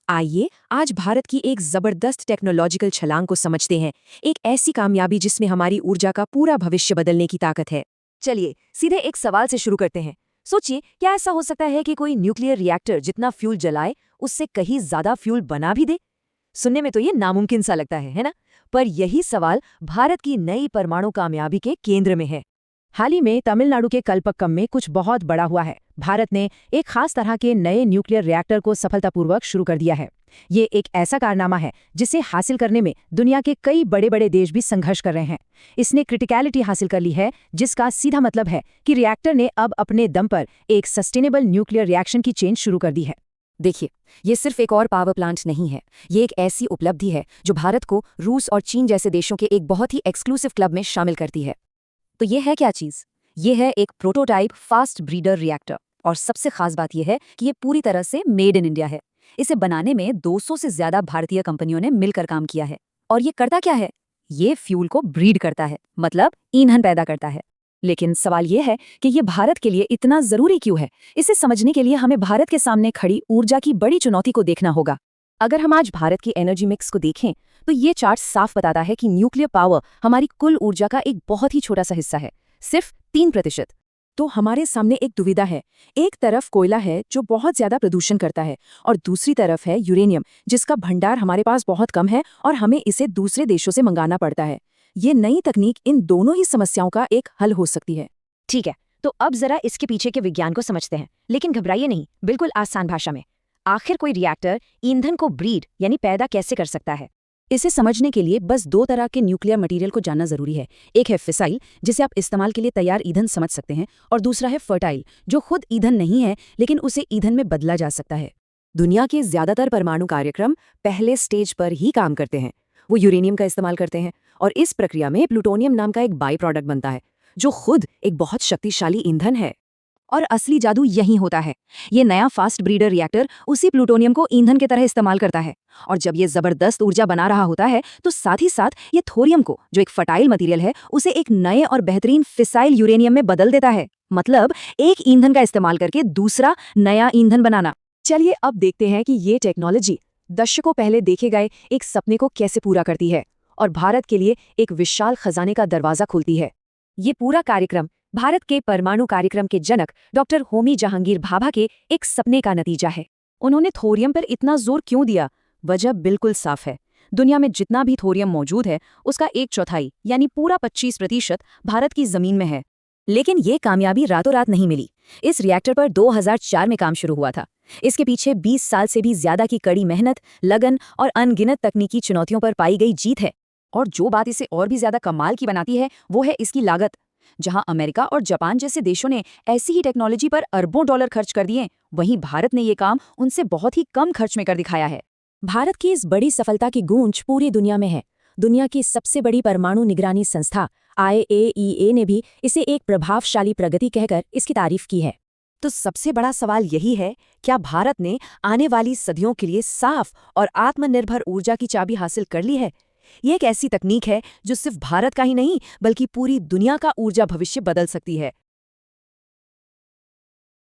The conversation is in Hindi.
आइए आज भारत की एक जबरदस्त टेक्नोलॉजिकल छलांग को समझते हैं। एक ऐसी कामयाबी जिसमें हमारी ऊर्जा का पूरा भविष्य बदलने की ताकत है। चलिए सीधे एक सवाल से शुरू करते हैं। सोचिए, क्या ऐसा हो सकता है कि कोई न्यूक्लियर रिएक्टर जितना फ्यूल जलाए उससे कहीं ज्यादा फ्यूल बना भी दे? सुनने में तो ये नामुमकिन सा लगता है ना? पर यही सवाल भारत की नई परमाणु कामयाबी के केंद्र में है। हाल ही में तमिलनाडु के कल्पक्कम में कुछ बहुत बड़ा हुआ है। भारत ने एक खास तरह के नए न्यूक्लियर रिएक्टर को सफलतापूर्वक शुरू कर दिया है। ये एक ऐसा कारनामा है जिसे हासिल करने में दुनिया के कई बड़े बड़े देश भी संघर्ष कर रहे हैं। इसने क्रिटिकलिटी हासिल कर ली है, जिसका सीधा मतलब है कि रिएक्टर ने अब अपने दम पर एक सस्टेनेबल न्यूक्लियर रिएक्शन की चेन शुरू कर दी है। देखिए, ये सिर्फ एक और पावर प्लांट नहीं है, ये एक ऐसी उपलब्धि है जो भारत को रूस और चीन जैसे देशों के एक बहुत ही एक्सक्लूसिव क्लब में शामिल करती है। तो ये है क्या चीज़? ये है एक प्रोटोटाइप फास्ट ब्रीडर रिएक्टर। और सबसे खास बात यह है कि ये पूरी तरह से मेड इन इंडिया है। इसे बनाने में 200 से ज्यादा भारतीय कंपनियों ने मिलकर काम किया है। और ये करता क्या है? ये फ्यूल को ब्रीड करता है, मतलब ईंधन पैदा करता है। लेकिन सवाल ये है कि ये भारत के लिए इतना जरूरी क्यों है? इसे समझने के लिए हमें भारत के सामने खड़ी ऊर्जा की बड़ी चुनौती को देखना होगा। अगर हम आज भारत की एनर्जी मिक्स को देखें तो ये चार्ट साफ बताता है कि न्यूक्लियर पावर हमारी कुल ऊर्जा का एक बहुत ही छोटा सा हिस्सा है, सिर्फ 3%। तो हमारे सामने एक दुविधा है। एक तरफ कोयला है जो बहुत ज्यादा प्रदूषण करता है, और दूसरी तरफ है यूरेनियम, जिसका भंडार हमारे पास बहुत कम है और हमें इसे दूसरे देशों से मंगाना पड़ता है। ये नई तकनीक इन दोनों ही समस्याओं का एक हल हो सकती है। ठीक है, तो अब जरा इसके पीछे के विज्ञान को समझते हैं। लेकिन घबराइए नहीं, बिल्कुल आसान भाषा में। आखिर कोई रिएक्टर ईंधन को ब्रीड यानी पैदा कैसे कर सकता है? इसे समझने के लिए बस दो तरह के न्यूक्लियर मटेरियल को जानना जरूरी है। एक है फिसाइल, जिसे आप इस्तेमाल के लिए तैयार ईंधन समझ सकते हैं, और दूसरा है फर्टाइल, जो खुद ईंधन नहीं है लेकिन उसे ईंधन में बदला जा सकता है। दुनिया के ज्यादातर परमाणु कार्यक्रम पहले स्टेज पर ही काम करते हैं। वो यूरेनियम का इस्तेमाल करते हैं, और इस प्रक्रिया में प्लूटोनियम नाम का एक बाई प्रोडक्ट बनता है, जो खुद एक बहुत शक्तिशाली ईंधन है। और असली जादू यही होता है। ये नया फास्ट ब्रीडर रिएक्टर उसी प्लूटोनियम को ईंधन की तरह इस्तेमाल करता है। और जब ये जबरदस्त ऊर्जा बना रहा होता है तो साथ ही साथ ये थोरियम को, जो एक फर्टाइल मटेरियल है, उसे एक नए और बेहतरीन फिसाइल यूरेनियम में बदल देता है। मतलब एक ईंधन का इस्तेमाल करके दूसरा नया ईंधन बनाना। चलिए अब देखते हैं कि ये टेक्नोलॉजी दशकों पहले देखे गए एक सपने को कैसे पूरा करती है, और भारत के लिए एक विशाल खजाने का दरवाजा खोलती है। ये पूरा कार्यक्रम भारत के परमाणु कार्यक्रम के जनक डॉक्टर होमी जहांगीर भाभा के एक सपने का नतीजा है। उन्होंने थोरियम पर इतना जोर क्यों दिया? वजह बिल्कुल साफ है। दुनिया में जितना भी थोरियम मौजूद है उसका 1/4 यानी पूरा 25% भारत की जमीन में है। लेकिन ये कामयाबी रातों रात नहीं मिली। इस रिएक्टर पर 2004 में काम शुरू हुआ था। इसके पीछे 20 साल से भी ज्यादा की कड़ी मेहनत, लगन और अनगिनत तकनीकी चुनौतियों पर पाई गई जीत है। और जो बात इसे और भी ज्यादा कमाल की बनाती है वो है इसकी लागत। जहां अमेरिका और जापान जैसे देशों ने ऐसी ही टेक्नोलॉजी पर अरबों डॉलर खर्च कर दिए, वहीं भारत ने ये काम उनसे बहुत ही कम खर्च में कर दिखाया है। भारत की इस बड़ी सफलता की गूंज पूरी दुनिया में है। दुनिया की सबसे बड़ी परमाणु निगरानी संस्था IAEA ने भी इसे एक प्रभावशाली प्रगति कहकर इसकी तारीफ की है। तो सबसे बड़ा सवाल यही है, क्या भारत ने आने वाली सदियों के लिए साफ और आत्मनिर्भर ऊर्जा की चाबी हासिल कर ली है? ये एक ऐसी तकनीक है जो सिर्फ भारत का ही नहीं बल्कि पूरी दुनिया का ऊर्जा भविष्य बदल सकती है।